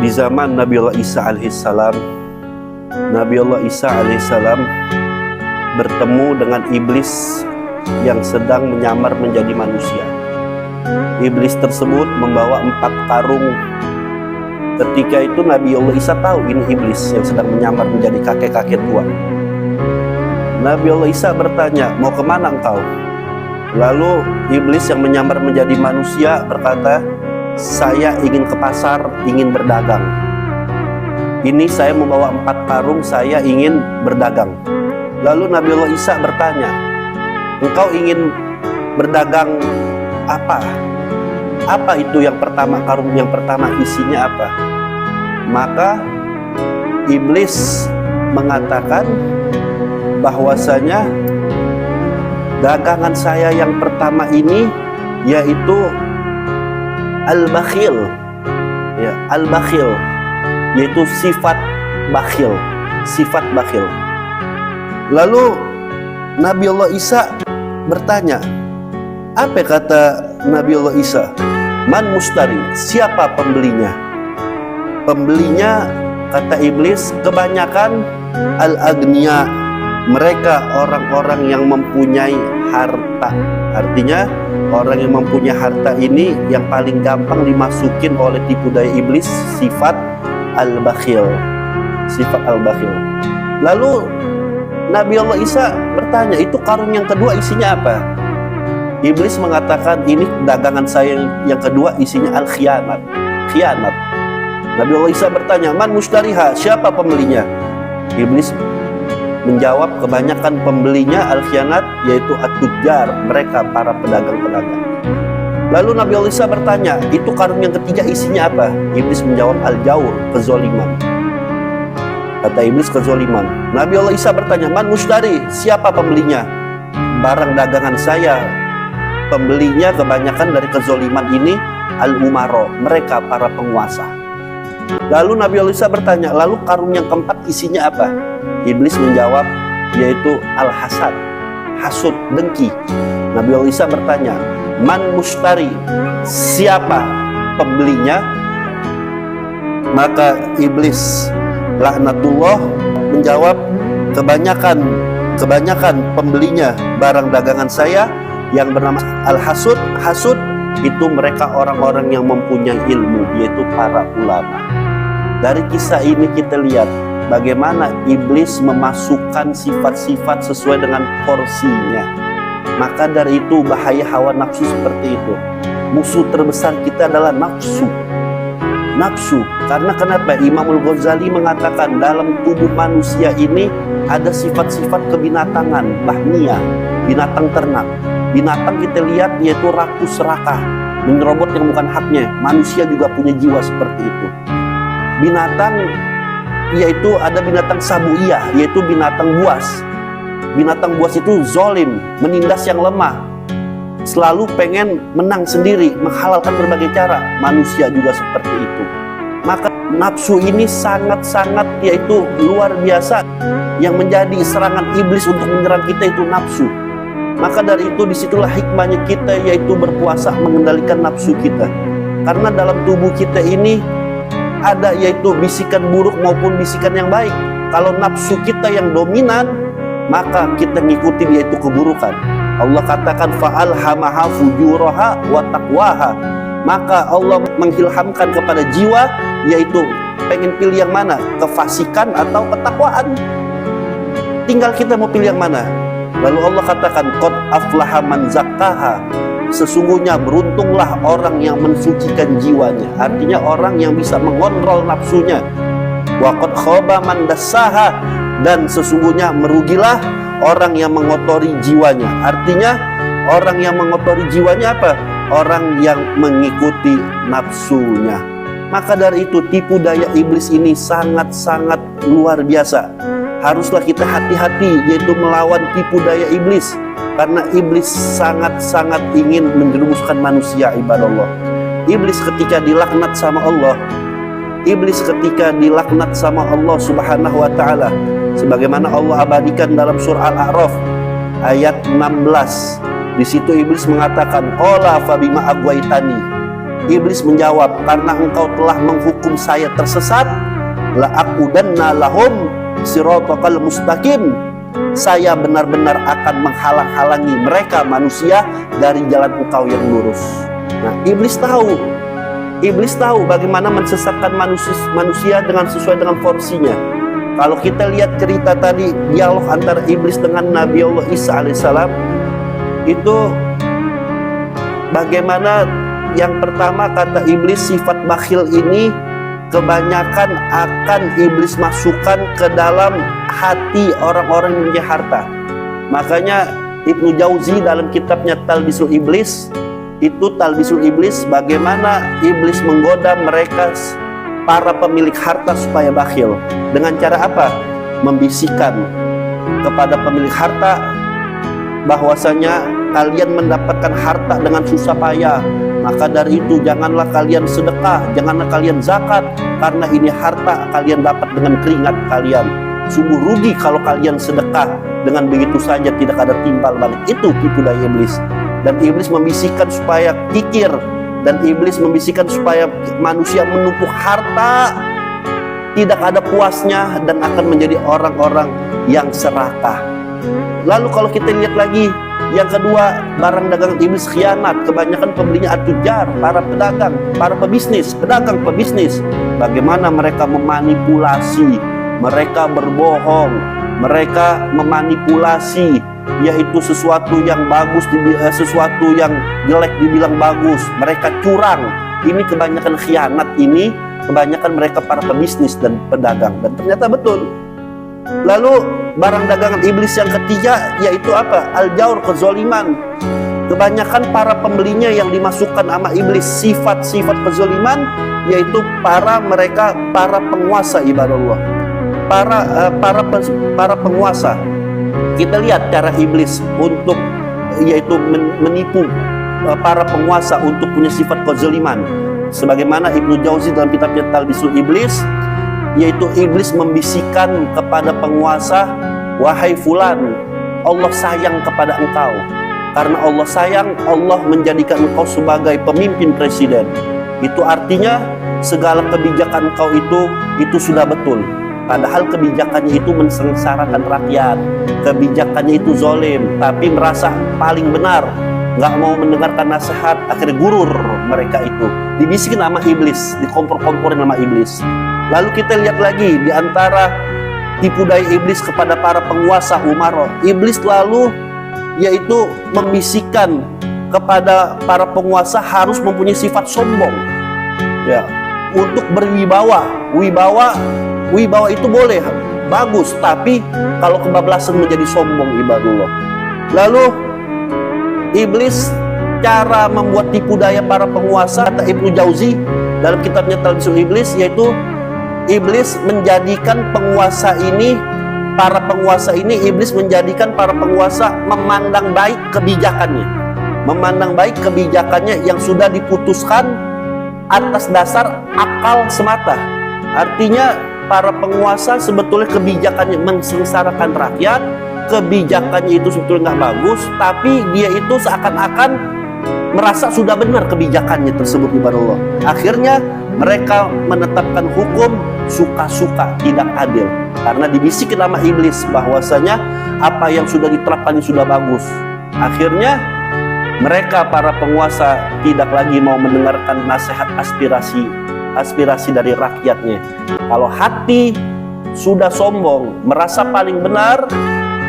Di zaman Nabi Allah Isa alaihissalam, Nabi Allah Isa alaihissalam bertemu dengan iblis yang sedang menyamar menjadi manusia. Iblis tersebut membawa 4 karung. Ketika itu Nabi Allah Isa tahu ini iblis yang sedang menyamar menjadi kakek-kakek tua. Nabi Allah Isa bertanya, mau kemana engkau? Lalu iblis yang menyamar menjadi manusia berkata, saya ingin ke pasar, ingin berdagang. Ini saya membawa 4 karung, saya ingin berdagang. Lalu Nabi Allah Isa bertanya, engkau ingin berdagang apa? Apa itu yang pertama, karung yang pertama isinya apa? Maka iblis mengatakan bahwasanya dagangan saya yang pertama ini yaitu al-bakhil, ya, al-bakhil, yaitu sifat bakhil, sifat bakhil. Lalu Nabi Allah Isa bertanya, apa kata Nabi Allah Isa? Man mustari, siapa pembelinya? Pembelinya, kata iblis, kebanyakan al-agniya, mereka orang-orang yang mempunyai harta. Artinya orang yang mempunyai harta ini yang paling gampang dimasukin oleh tipu daya iblis, sifat al-bakhil, sifat al-bakhil. Lalu Nabi Allah Isa bertanya, itu karung yang kedua isinya apa? Iblis mengatakan, ini dagangan saya yang kedua isinya al-khianat, khianat. Nabi Allah Isa bertanya, man mushtariha, siapa pembelinya? Iblis menjawab, kebanyakan pembelinya al-khianat, yaitu at-tujjar, mereka para pedagang-pedagang. Lalu Nabi Allah Isa bertanya, itu karung yang ketiga isinya apa? Iblis menjawab, al-jawr, kezoliman. Kata iblis, kezoliman. Nabi Allah Isa bertanya, man mushtari, siapa pembelinya? Barang dagangan saya, pembelinya kebanyakan dari kezoliman ini al-umaro, mereka para penguasa. Lalu Nabi Allah Isa bertanya, lalu karung yang keempat isinya apa? Iblis menjawab, yaitu al-hasad, hasud, dengki. Nabi Allah Isa bertanya, man mushtari, siapa pembelinya? Maka iblis laknatullah menjawab, kebanyakan pembelinya barang dagangan saya yang bernama al-hasud. Hasud itu mereka orang-orang yang mempunyai ilmu, yaitu para ulama. Dari kisah ini kita lihat bagaimana iblis memasukkan sifat-sifat sesuai dengan porsinya. Maka dari itu bahaya hawa nafsu seperti itu. Musuh terbesar kita adalah nafsu. Nafsu, karena kenapa? Imam Ghazali mengatakan dalam tubuh manusia ini ada sifat-sifat kebinatangan, bahmiyah, binatang ternak. Binatang kita lihat yaitu rakus serakah, menyerobot yang bukan haknya. Manusia juga punya jiwa seperti itu. Binatang yaitu ada binatang sabuiyah, yaitu binatang buas. Binatang buas itu zolim, menindas yang lemah, selalu pengen menang sendiri, menghalalkan berbagai cara. Manusia juga seperti itu. Maka nafsu ini sangat-sangat yaitu luar biasa, yang menjadi serangan iblis untuk menyerang kita itu nafsu. Maka dari itu disitulah hikmahnya kita, yaitu berpuasa mengendalikan nafsu kita. Karena dalam tubuh kita ini ada yaitu bisikan buruk maupun bisikan yang baik. Kalau nafsu kita yang dominan, maka kita ngikutin yaitu keburukan. Allah katakan fa'alhamaha fujuraha wa taqwaha. Maka Allah mengilhamkan kepada jiwa yaitu pengen pilih yang mana, kefasikan atau ketakwaan. Tinggal kita mau pilih yang mana. Lalu Allah katakan qad aflaha man zakkaha, sesungguhnya beruntunglah orang yang mensucikan jiwanya. Artinya orang yang bisa mengontrol nafsunya. Wa qad khaba man dassaha, dan sesungguhnya merugilah orang yang mengotori jiwanya. Artinya orang yang mengotori jiwanya apa? Orang yang mengikuti nafsunya. Maka dari itu tipu daya iblis ini sangat-sangat luar biasa. Haruslah kita hati-hati yaitu melawan tipu daya iblis, karena iblis sangat-sangat ingin menjerumuskan manusia, ibadallah. Iblis ketika dilaknat sama Allah, iblis ketika dilaknat sama Allah Subhanahu wa taala, sebagaimana Allah abadikan dalam surah Al-A'raf ayat 16. Di situ iblis mengatakan, "Qala fa bima aghwaytani." Iblis menjawab, karena engkau telah menghukum saya tersesat, la'aqudanna lahum siratakal mustaqim. Saya benar-benar akan menghalang-halangi mereka manusia dari jalan engkau yang lurus. Nah, Iblis tahu bagaimana mensesatkan manusia dengan sesuai dengan porsinya. Kalau kita lihat cerita tadi, dialog antara iblis dengan Nabi Allah Isa alaihissalam, itu bagaimana yang pertama kata iblis, sifat bakhil ini kebanyakan akan iblis masukkan ke dalam hati orang-orang yang punya harta. Makanya Ibnu Jauzi dalam kitabnya Talbisul Iblis, itu Talbisul Iblis, bagaimana iblis menggoda mereka para pemilik harta supaya bakhil. Dengan cara apa? Membisikkan kepada pemilik harta bahwasanya kalian mendapatkan harta dengan susah payah, maka dari itu janganlah kalian sedekah, janganlah kalian zakat, karena ini harta kalian dapat dengan keringat kalian. Sungguh rugi kalau kalian sedekah dengan begitu saja tidak ada timbal balik. Itu tipu daya iblis. Dan iblis membisikkan supaya kikir, dan iblis membisikkan supaya manusia menumpuk harta tidak ada puasnya dan akan menjadi orang-orang yang serakah. Lalu kalau kita lihat lagi, yang kedua, barang dagangan iblis khianat. Kebanyakan pembelinya at-tujar, para pedagang, para pebisnis, pedagang pebisnis. Bagaimana mereka memanipulasi, mereka berbohong, mereka memanipulasi, yaitu sesuatu yang bagus, sesuatu yang jelek dibilang bagus. Mereka curang. Ini kebanyakan khianat, ini kebanyakan mereka para pebisnis dan pedagang. Dan ternyata betul. Lalu barang dagangan iblis yang ketiga yaitu apa? Al-jaur, kezoliman. Kebanyakan para pembelinya yang dimasukkan sama iblis sifat-sifat kezoliman, yaitu para penguasa ibadallah. Para penguasa. Kita lihat cara iblis untuk yaitu menipu para penguasa untuk punya sifat kezaliman. Sebagaimana Ibnu Jauzi dalam kitabnya Talbisul Iblis, yaitu iblis membisikkan kepada penguasa, wahai fulan, Allah sayang kepada engkau. Karena Allah sayang, Allah menjadikan engkau sebagai pemimpin presiden. Itu artinya segala kebijakan engkau itu sudah betul. Padahal kebijakannya itu mensengsarakan rakyat, kebijakannya itu zolim, tapi merasa paling benar, nggak mau mendengarkan nasihat, akhirnya gurur mereka itu. Dibisikin sama iblis, dikompor-komporin sama iblis. Lalu kita lihat lagi di antara tipu daya iblis kepada para penguasa umaro. Iblis lalu yaitu membisikkan kepada para penguasa harus mempunyai sifat sombong. Ya, untuk berwibawa. Wibawa itu boleh, bagus, tapi kalau kebablasan menjadi sombong ibadullah. Lalu iblis cara membuat tipu daya para penguasa, kata Ibnu Jauzi dalam kitabnya Talbisul Iblis, yaitu iblis menjadikan para penguasa ini iblis menjadikan para penguasa memandang baik kebijakannya yang sudah diputuskan atas dasar akal semata. Artinya para penguasa sebetulnya kebijakannya mensengsarakan rakyat, kebijakannya itu sebetulnya nggak bagus, tapi dia itu seakan-akan merasa sudah benar kebijakannya tersebut ibadallah. Akhirnya mereka menetapkan hukum suka-suka, tidak adil, karena dibisikin sama iblis bahwasanya apa yang sudah diterapkan sudah bagus. Akhirnya mereka para penguasa tidak lagi mau mendengarkan nasihat aspirasi dari rakyatnya. Kalau hati sudah sombong, merasa paling benar,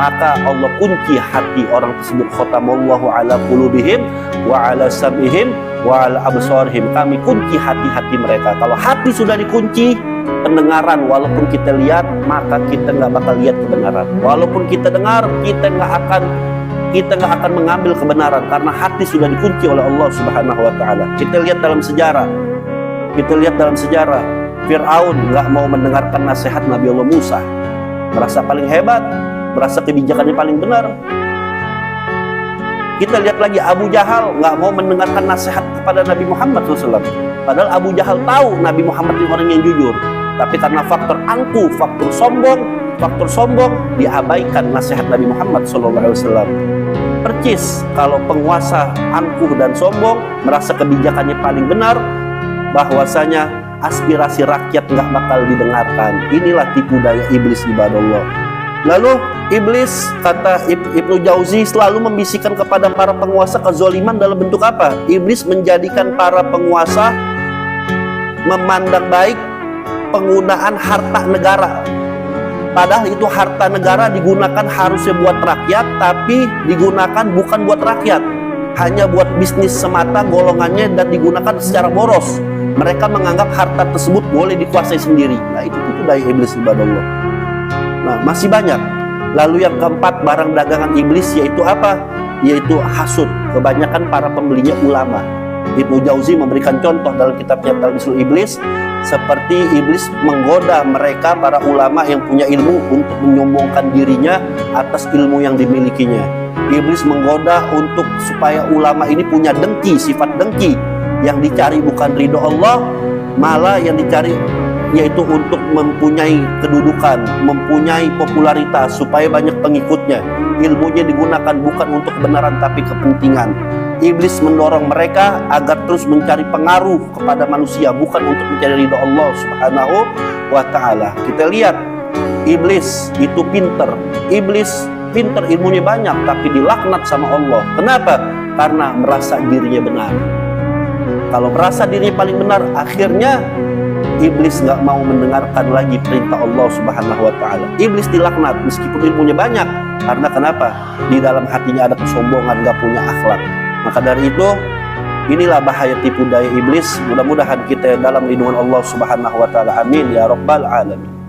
maka Allah kunci hati orang tersebut. Khatamallahu ala qulubihim wa ala sam'ihim wa ala absarihim. Kami kunci hati-hati mereka. Kalau hati sudah dikunci, pendengaran walaupun kita lihat, maka kita nggak bakal lihat kebenaran. Walaupun kita dengar, kita nggak akan mengambil kebenaran, karena hati sudah dikunci oleh Allah Subhanahu wa taala. Kita lihat dalam sejarah, Fir'aun nggak mau mendengarkan nasihat Nabi Allah Musa, merasa paling hebat, merasa kebijakannya paling benar. Kita lihat lagi Abu Jahal nggak mau mendengarkan nasihat kepada Nabi Muhammad SAW. Padahal Abu Jahal tahu Nabi Muhammad ini orang yang jujur, tapi karena faktor angku, faktor sombong, diabaikan nasihat Nabi Muhammad SAW. percis kalau penguasa angkuh dan sombong, merasa kebijakannya paling benar, bahwasanya aspirasi rakyat nggak bakal didengarkan. Inilah tipu daya iblis, ibadallah. Lalu iblis, kata Ibnu Jauzi, selalu membisikkan kepada para penguasa kezaliman dalam bentuk apa? Iblis menjadikan para penguasa memandang baik penggunaan harta negara. Padahal itu harta negara digunakan harusnya buat rakyat, tapi digunakan bukan buat rakyat, hanya buat bisnis semata golongannya dan digunakan secara boros. Mereka menganggap harta tersebut boleh dikuasai sendiri. Nah, itu daya iblis, ibadallah. Nah, masih banyak. Lalu yang keempat, barang dagangan iblis yaitu apa? Yaitu hasud. Kebanyakan para pembelinya ulama. Ibnu Jauzi memberikan contoh dalam kitabnya Talbisul Iblis, seperti iblis menggoda mereka para ulama yang punya ilmu untuk menyombongkan dirinya atas ilmu yang dimilikinya. Iblis menggoda untuk supaya ulama ini punya dengki, sifat dengki, yang dicari bukan ridho Allah, malah yang dicari yaitu untuk mempunyai kedudukan, mempunyai popularitas supaya banyak pengikutnya. Ilmunya digunakan bukan untuk kebenaran tapi kepentingan. Iblis mendorong mereka agar terus mencari pengaruh kepada manusia, bukan untuk mencari ridho Allah Subhanahu wa ta'ala. Kita lihat, iblis itu pinter. Iblis pinter, ilmunya banyak, tapi dilaknat sama Allah. Kenapa? Karena merasa dirinya benar. Kalau merasa dirinya paling benar, akhirnya iblis nggak mau mendengarkan lagi perintah Allah Subhanahu wa ta'ala. Iblis dilaknat meskipun ilmunya banyak. Karena kenapa? Di dalam hatinya ada kesombongan, nggak punya akhlak. Maka dari itu, inilah bahaya tipu daya iblis. Mudah-mudahan kita dalam lindungan Allah Subhanahu wa ta'ala. Amin ya rabbal alamin.